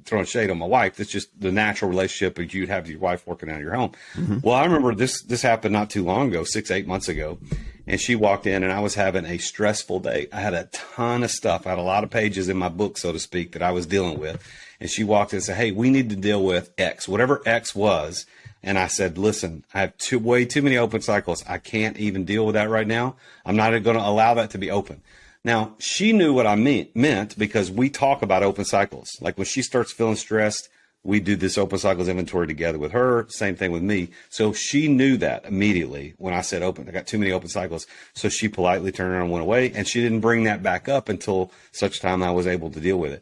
throwing shade on my wife. It's just the natural relationship that you'd have with your wife working out of your home. Mm-hmm. Well, I remember this happened not too long ago, 6-8 months ago. And she walked in and I was having a stressful day. I had a ton of stuff. I had a lot of pages in my book, so to speak, that I was dealing with. And she walked in and said, hey, we need to deal with X, whatever X was. And I said, listen, I have way too many open cycles. I can't even deal with that right now. I'm not going to allow that to be open. Now, she knew what I meant because we talk about open cycles. Like when she starts feeling stressed, we do this open cycles inventory together with her. Same thing with me. So she knew that immediately when I said open. I got too many open cycles. So she politely turned around and went away. And she didn't bring that back up until such time I was able to deal with it.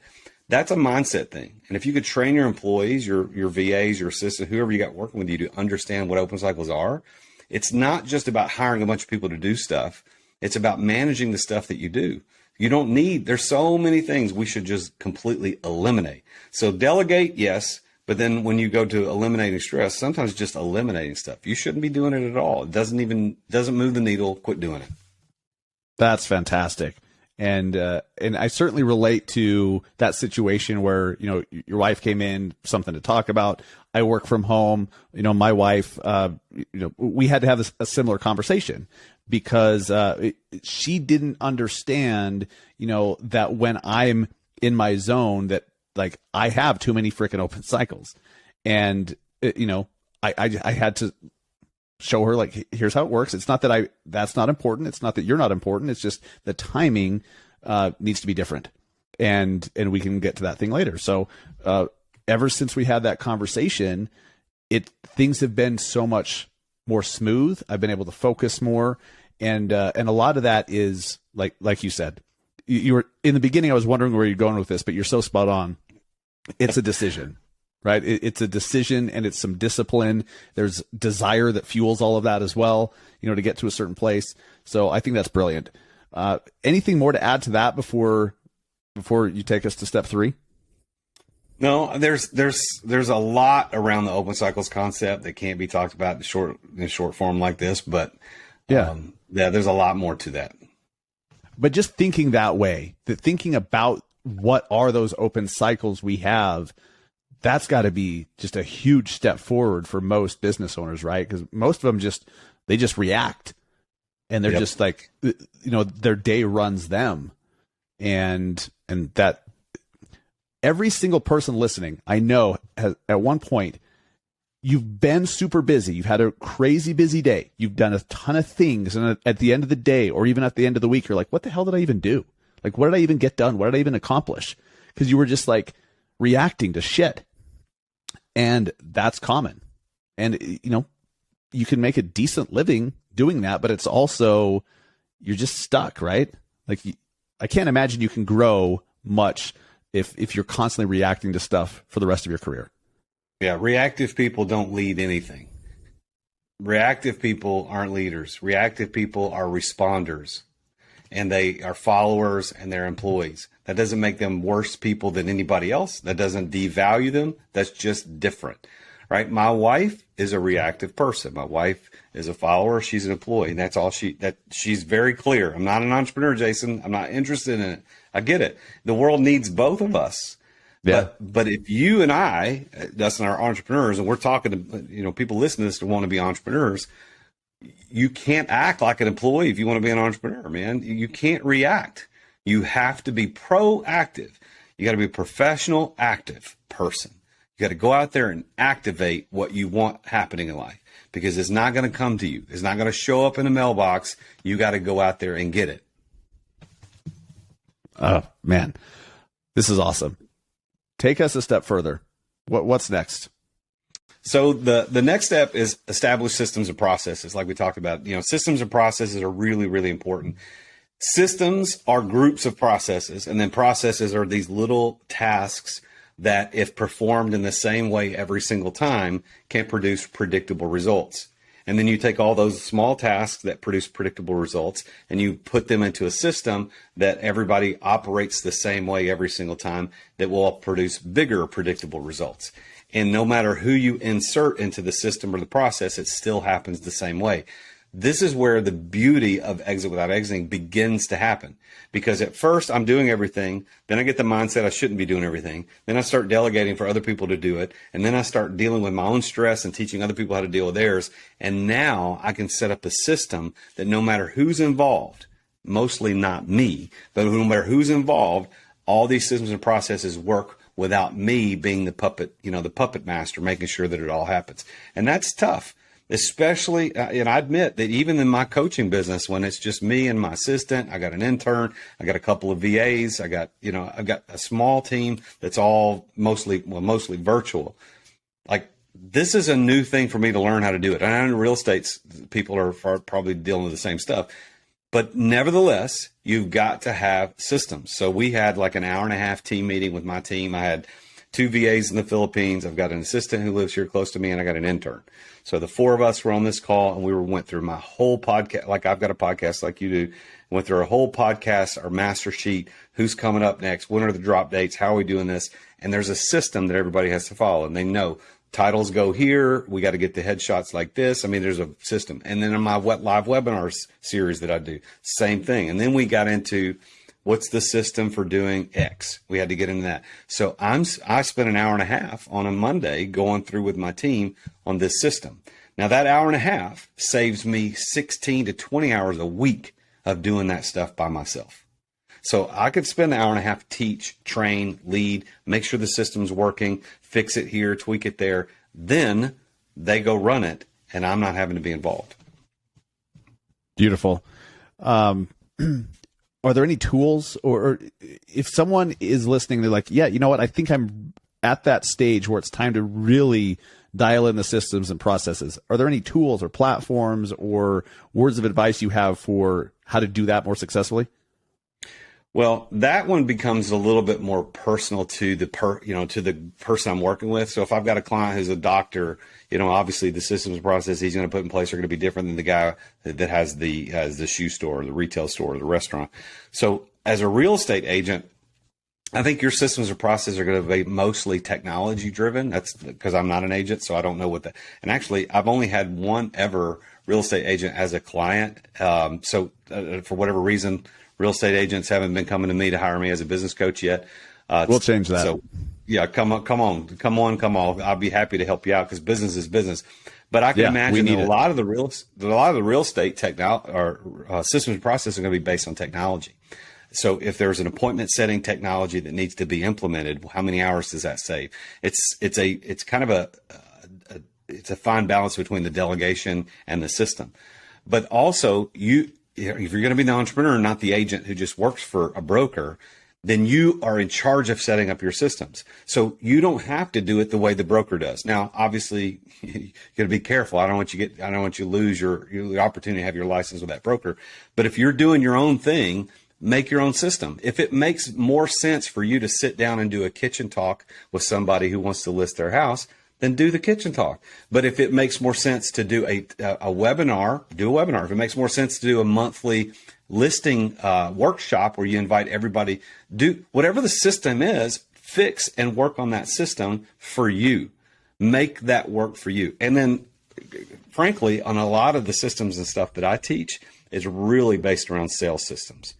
That's a mindset thing. And if you could train your employees, your VAs, your assistants, whoever you got working with you to understand what open cycles are, it's not just about hiring a bunch of people to do stuff. It's about managing the stuff that you do. There's so many things we should just completely eliminate. So delegate, yes, but then when you go to eliminating stress, sometimes just eliminating stuff. You shouldn't be doing it at all. It doesn't move the needle. Quit doing it. That's fantastic. And I certainly relate to that situation where, your wife came in, something to talk about. I work from home. My wife, we had to have a similar conversation because she didn't understand, that when I'm in my zone that like I have too many freaking open cycles. And, I had to show her like, here's how it works. It's not that that's not important. It's not that you're not important. It's just the timing needs to be different, and we can get to that thing later. So ever since we had that conversation, things have been so much more smooth. I've been able to focus more, and a lot of that is like you said. You were in the beginning. I was wondering where you're going with this, but you're so spot on. It's a decision, right? It's a decision, and it's some discipline. There's desire that fuels all of that as well, to get to a certain place. So I think that's brilliant. Anything more to add to that before you take us to step 3? No, there's a lot around the open cycles concept that can't be talked about in short form like this, but there's a lot more to that. But just thinking that way, thinking about what are those open cycles we have, that's got to be just a huge step forward for most business owners, right? Because most of them they just react, and they're just like, their day runs them, and that every single person listening, I know, has, at one point, you've been super busy. You've had a crazy busy day. You've done a ton of things. And at the end of the day, or even at the end of the week, you're like, what the hell did I even do? Like, what did I even get done? What did I even accomplish? Because you were just like reacting to shit. And that's common. And, you can make a decent living doing that, but it's also, you're just stuck, right? Like, I can't imagine you can grow much if you're constantly reacting to stuff for the rest of your career. Yeah, reactive people don't lead anything. Reactive people aren't leaders. Reactive people are responders, and they are followers, and they're employees. That doesn't make them worse people than anybody else. That doesn't devalue them. That's just different, right? My wife is a reactive person. My wife is a follower. She's an employee. And that's all she's very clear. I'm not an entrepreneur, Jason. I'm not interested in it. I get it. The world needs both of us. Yeah. But if you and I, Dustin, are entrepreneurs, and we're talking to people listening to this to want to be entrepreneurs, you can't act like an employee if you want to be an entrepreneur, man. You can't react. You have to be proactive. You got to be a professional, active person. You got to go out there and activate what you want happening in life, because it's not going to come to you. It's not going to show up in a mailbox. You got to go out there and get it. Oh, man, this is awesome. Take us a step further. What's next? So the next step is establish systems and processes, like we talked about. Systems and processes are really, really important. Systems are groups of processes, and then processes are these little tasks that, if performed in the same way every single time, can produce predictable results. And then you take all those small tasks that produce predictable results and you put them into a system that everybody operates the same way every single time, that will produce bigger predictable results. And no matter who you insert into the system or the process, it still happens the same way. This is where the beauty of exit without exiting begins to happen. Because at first I'm doing everything, then I get the mindset I shouldn't be doing everything. Then I start delegating for other people to do it. And then I start dealing with my own stress and teaching other people how to deal with theirs. And now I can set up a system that no matter who's involved, mostly not me, but no matter who's involved, all these systems and processes work without me being the puppet, the puppet master, making sure that it all happens. And that's tough. Especially, and I admit that even in my coaching business, when it's just me and my assistant, I got an intern, I got a couple of VAs, I've got a small team that's all mostly virtual. Like, this is a new thing for me to learn how to do it. And I know real estate people are probably dealing with the same stuff, but nevertheless, you've got to have systems. So we had like an hour and a half team meeting with my team. I had 2 VAs in the Philippines. I've got an assistant who lives here close to me, and I got an intern. So the 4 of us were on this call, and we went through my whole podcast. Like, I've got a podcast like you do. Went through our whole podcast, our master sheet, who's coming up next, when are the drop dates, how are we doing this? And there's a system that everybody has to follow, and they know titles go here. We got to get the headshots like this. I mean, there's a system. And then in my live webinars series that I do, same thing. And then we got into, what's the system for doing X? We had to get into that. So I spent an hour and a half on a Monday going through with my team on this system. Now, that hour and a half saves me 16 to 20 hours a week of doing that stuff by myself. So I could spend an hour and a half, teach, train, lead, make sure the system's working, fix it here, tweak it there. Then they go run it, and I'm not having to be involved. Beautiful. Are there any tools, or if someone is listening, they're like, yeah, you know what? I think I'm at that stage where it's time to really dial in the systems and processes. Are there any tools or platforms or words of advice you have for how to do that more successfully? Well, that one becomes a little bit more personal to the to the person I'm working with. So if I've got a client who's a doctor, obviously the systems and processes he's going to put in place are going to be different than the guy that has the shoe store, or the retail store, or the restaurant. So as a real estate agent, I think your systems or processes are going to be mostly technology driven. That's because I'm not an agent, so I don't know what that. And actually, I've only had one ever real estate agent as a client. So for whatever reason, real estate agents haven't been coming to me to hire me as a business coach yet. We'll change that. So yeah, come on. I'll be happy to help you out because business is business. But I can imagine that a lot of the real estate systems and processes are going to be based on technology. So if there's an appointment setting technology that needs to be implemented, how many hours does that save? It's kind of a fine balance between the delegation and the system. But also if you're going to be the entrepreneur, not the agent who just works for a broker, then you are in charge of setting up your systems. So you don't have to do it the way the broker does. Now, obviously, you got to be careful. I don't want you to lose your opportunity to have your license with that broker. But if you're doing your own thing, make your own system. If it makes more sense for you to sit down and do a kitchen talk with somebody who wants to list their house, then do the kitchen talk. But if it makes more sense to do a webinar, do a webinar. If it makes more sense to do a monthly listing workshop where you invite everybody, do whatever the system is, fix and work on that system for you. Make that work for you. And then, frankly, on a lot of the systems and stuff that I teach is really based around sales systems.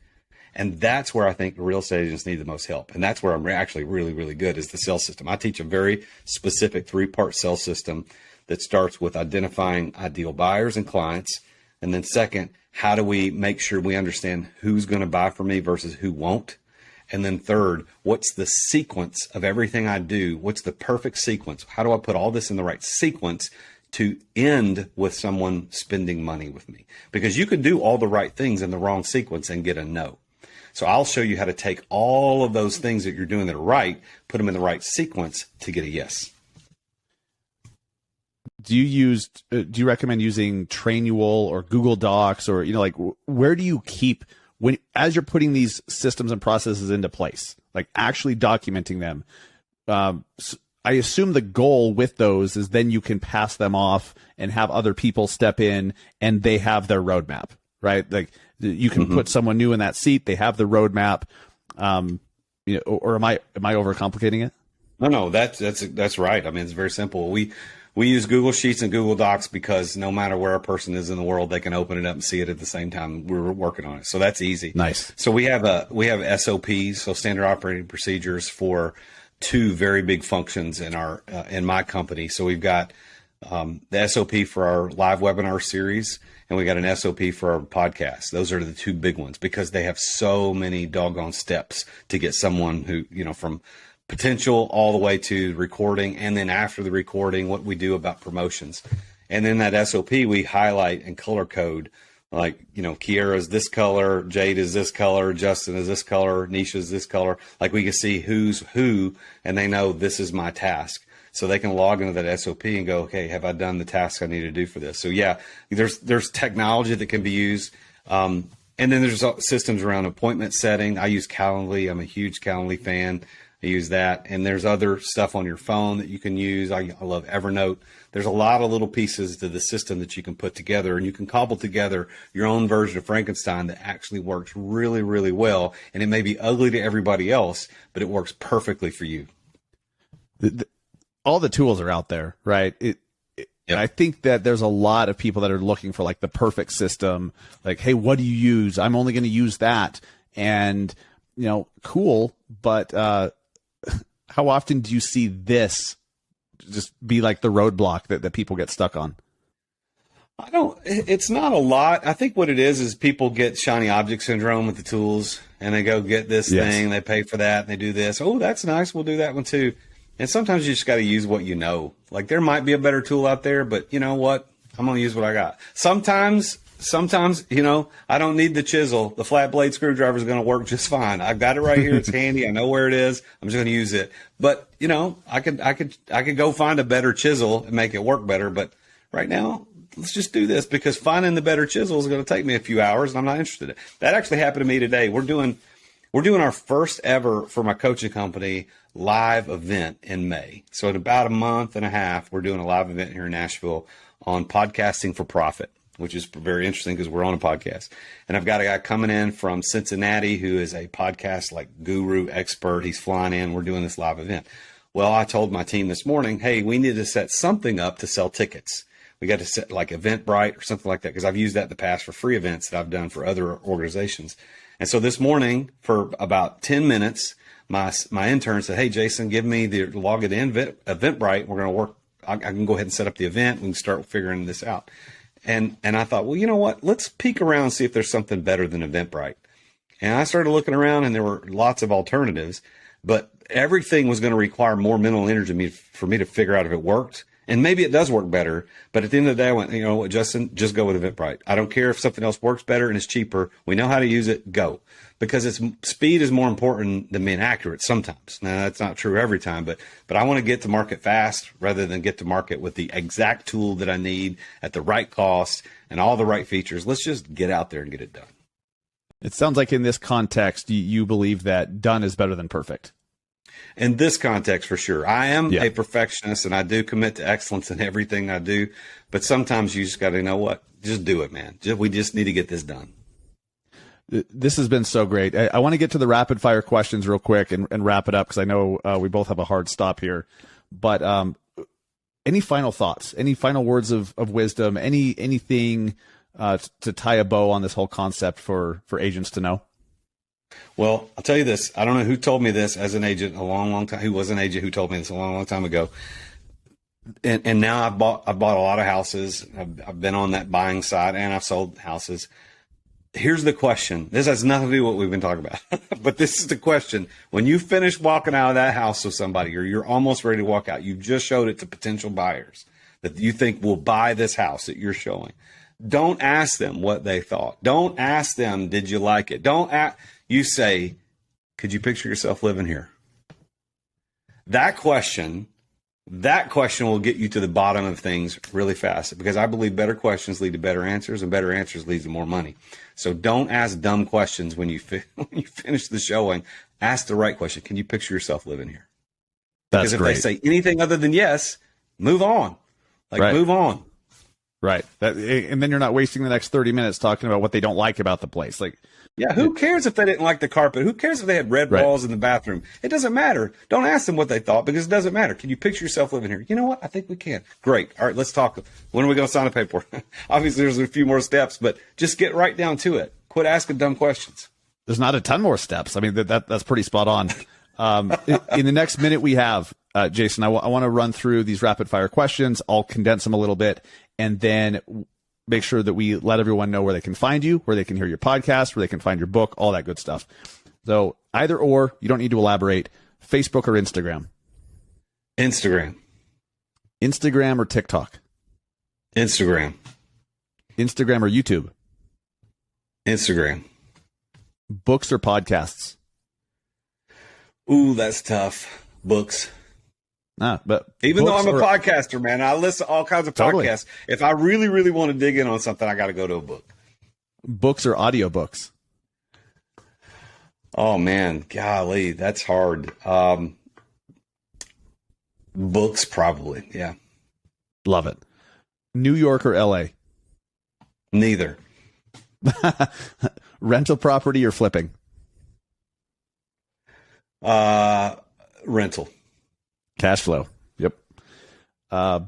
And that's where I think real estate agents need the most help. And that's where I'm actually really, really good is the sales system. I teach a very specific 3-part sales system that starts with identifying ideal buyers and clients. And then second, how do we make sure we understand who's going to buy from me versus who won't? And then third, what's the sequence of everything I do? What's the perfect sequence? How do I put all this in the right sequence to end with someone spending money with me? Because you could do all the right things in the wrong sequence and get a no. So I'll show you how to take all of those things that you're doing that are right, put them in the right sequence to get a yes. Do you recommend using Trainual or Google Docs, or where do you keep as you're putting these systems and processes into place, like actually documenting them? I assume the goal with those is then you can pass them off and have other people step in and they have their roadmap, right? Like you can put someone new in that seat. They have the roadmap. Or am I overcomplicating it? No, that's right. I mean, it's very simple. We use Google Sheets and Google Docs because no matter where a person is in the world, they can open it up and see it at the same time we're working on it. So that's easy. Nice. So we have SOPs, so standard operating procedures for 2 very big functions in my company. So we've got the SOP for our live webinar series, and we got an SOP for our podcast. Those are the 2 big ones because they have so many doggone steps to get someone who, from potential all the way to recording, and then after the recording, what we do about promotions. And then that SOP, we highlight and color code, like, Kiara is this color, Jade is this color, Justin is this color, Nisha is this color. Like we can see who's who, and they know this is my task. So they can log into that SOP and go, okay, have I done the task I need to do for this? So yeah, there's technology that can be used. And then there's systems around appointment setting. I use Calendly. I'm a huge Calendly fan. I use that. And there's other stuff on your phone that you can use. I love Evernote. There's a lot of little pieces to the system that you can put together, and you can cobble together your own version of Frankenstein that actually works really, really well. And it may be ugly to everybody else, but it works perfectly for you. All the tools are out there, right? Yep. I think that there's a lot of people that are looking for like the perfect system. Like, hey, what do you use? I'm only going to use that. And, cool. But how often do you see this just be like the roadblock that people get stuck on? It's not a lot. I think what it is people get shiny object syndrome with the tools, and they go get this thing, they pay for that, and they do this. Oh, that's nice. We'll do that one too. And sometimes you just got to use what you know. Like there might be a better tool out there, but you know what? I'm going to use what I got. Sometimes, I don't need the chisel. The flat blade screwdriver is going to work just fine. I've got it right here. It's handy. I know where it is. I'm just going to use it. But, I could go find a better chisel and make it work better. But right now, let's just do this, because finding the better chisel is going to take me a few hours, and I'm not interested in it. That actually happened to me today. We're doing our first ever, for my coaching company, live event in May. So in about a month and a half, we're doing a live event here in Nashville on podcasting for profit, which is very interesting because we're on a podcast. And I've got a guy coming in from Cincinnati who is a podcast guru expert. He's flying in. We're doing this live event. Well, I told my team this morning, hey, we need to set something up to sell tickets. We got to set like Eventbrite or something like that, because I've used that in the past for free events that I've done for other organizations. And so this morning, for about 10 minutes, my intern said, hey, Jason, give me the log it in Eventbrite. We're going to work. I can go ahead and set up the event. We can start figuring this out. And I thought, well, you know what? Let's peek around and see if there's something better than Eventbrite. And I started looking around, and there were lots of alternatives, but everything was going to require more mental energy for me to figure out if it worked. And maybe it does work better, but at the end of the day, I went, you know what, Justin, just go with Eventbrite. I don't care if something else works better and it's cheaper. We know how to use it. Go. Because speed is more important than being accurate sometimes. Now, that's not true every time, but I want to get to market fast rather than get to market with the exact tool that I need at the right cost and all the right features. Let's just get out there and get it done. It sounds like in this context, you believe that done is better than perfect. In this context, for sure. I am a perfectionist, and I do commit to excellence in everything I do. But sometimes you just got to know what? Just do it, man. We just need to get this done. This has been so great. I want to get to the rapid fire questions real quick and wrap it up, because I know we both have a hard stop here. But any final thoughts? Any final words of wisdom? Anything to tie a bow on this whole concept for agents to know? Well, I'll tell you this. I don't know who told me this as an agent a long, long time. Who was an agent who told me this a long, long time ago. And now I've bought a lot of houses. I've been on that buying side, and I've sold houses. Here's the question. This has nothing to do with what we've been talking about, but this is the question. When you finish walking out of that house with somebody, or you're almost ready to walk out, you've just showed it to potential buyers that you think will buy this house that you're showing. Don't ask them what they thought. Don't ask them, did you like it? You say, could you picture yourself living here? That question will get you to the bottom of things really fast, because I believe better questions lead to better answers, and better answers lead to more money. So don't ask dumb questions when you finish the showing. Ask the right question. Can you picture yourself living here? That's because if great. they say anything other than yes, move on. Move on. Right. And then you're not wasting the next 30 minutes talking about what they don't like about the place. Who cares if they didn't like the carpet? Who cares if they had red walls in the bathroom? It doesn't matter. Don't ask them what they thought, because it doesn't matter. Can you picture yourself living here? You know what? I think we can. Great. All right, let's talk. When are we going to sign the paperwork? Obviously, there's a few more steps, but just get right down to it. Quit asking dumb questions. There's not a ton more steps. I mean, that's pretty spot on. In the next minute we have, Jason, I want to run through these rapid fire questions. I'll condense them a little bit, and then make sure that we let everyone know where they can find you, where they can hear your podcast, where they can find your book, all that good stuff. So either or, you don't need to elaborate. Facebook or Instagram? Instagram. Instagram or TikTok? Instagram. Instagram or YouTube? Instagram. Books or podcasts? Ooh, that's tough. Books. But even though I'm a podcaster, man, I listen to all kinds of podcasts. Totally. If I really, really want to dig in on something, I got to go to a book. Books or audiobooks? Oh man, golly, that's hard. Books, probably. Yeah. Love it. New York or LA? Neither. Rental property or flipping? Rental. Cash flow. Yep.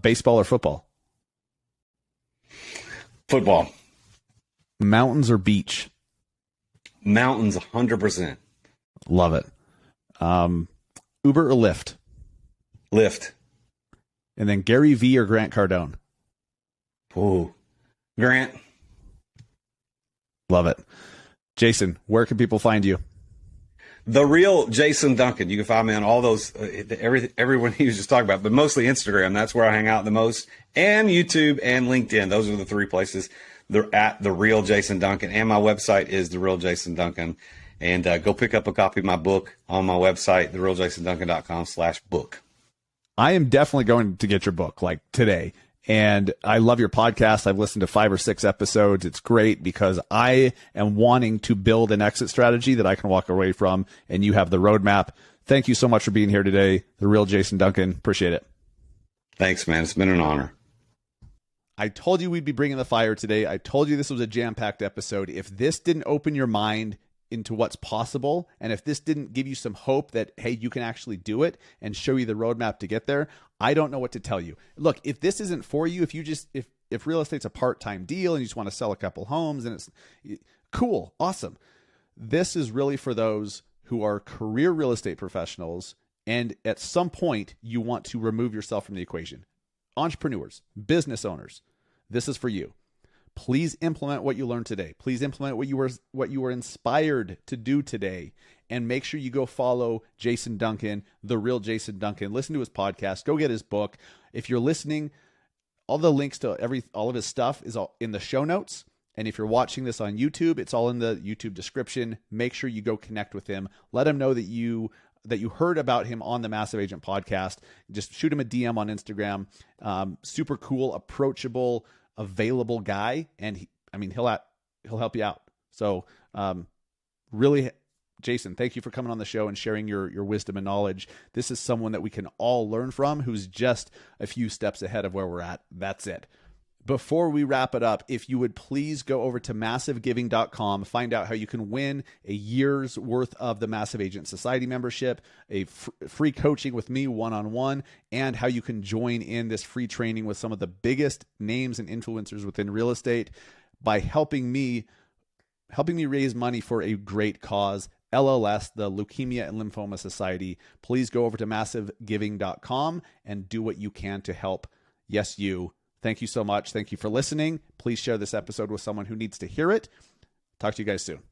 Baseball or football? Football. Mountains or beach? Mountains, 100%. Love it. Uber or Lyft? Lyft. And then Gary V or Grant Cardone? Ooh. Grant. Love it. Jason, where can people find you? The Real Jason Duncan. You can find me on all those, everyone he was just talking about, but mostly Instagram. That's where I hang out the most, and YouTube and LinkedIn. Those are the three places. They're at The Real Jason Duncan, and my website is The Real Jason Duncan. And go pick up a copy of my book on my website, therealjasonduncan.com/book. I am definitely going to get your book like today. And I love your podcast. I've listened to 5 or 6 episodes. It's great because I am wanting to build an exit strategy that I can walk away from, and you have the roadmap. Thank you so much for being here today. The Real Jason Duncan. Appreciate it. Thanks, man. It's been an honor. I told you we'd be bringing the fire today. I told you this was a jam-packed episode. If this didn't open your mind into what's possible, and if this didn't give you some hope that, hey, you can actually do it and show you the roadmap to get there, I don't know what to tell you. Look, if this isn't for you, if real estate's a part-time deal and you just want to sell a couple homes and it's cool, awesome. This is really for those who are career real estate professionals, and at some point you want to remove yourself from the equation. Entrepreneurs, business owners, this is for you. Please implement what you learned today. Please implement what you were inspired to do today. And make sure you go follow Jason Duncan, The Real Jason Duncan. Listen to his podcast. Go get his book. If you're listening, all the links to all of his stuff is all in the show notes. And if you're watching this on YouTube, it's all in the YouTube description. Make sure you go connect with him. Let him know that you heard about him on the Massive Agent podcast. Just shoot him a DM on Instagram. Super cool, approachable, available guy, and he'll help you out. So really, Jason, thank you for coming on the show and sharing your wisdom and knowledge. This is someone that we can all learn from, who's just a few steps ahead of where we're at. That's it. Before we wrap it up, if you would please go over to massivegiving.com, find out how you can win a year's worth of the Massive Agent Society membership, a free coaching with me one-on-one, and how you can join in this free training with some of the biggest names and influencers within real estate by helping me raise money for a great cause, LLS, the Leukemia and Lymphoma Society. Please go over to massivegiving.com and do what you can to help. Yes, you. Thank you so much. Thank you for listening. Please share this episode with someone who needs to hear it. Talk to you guys soon.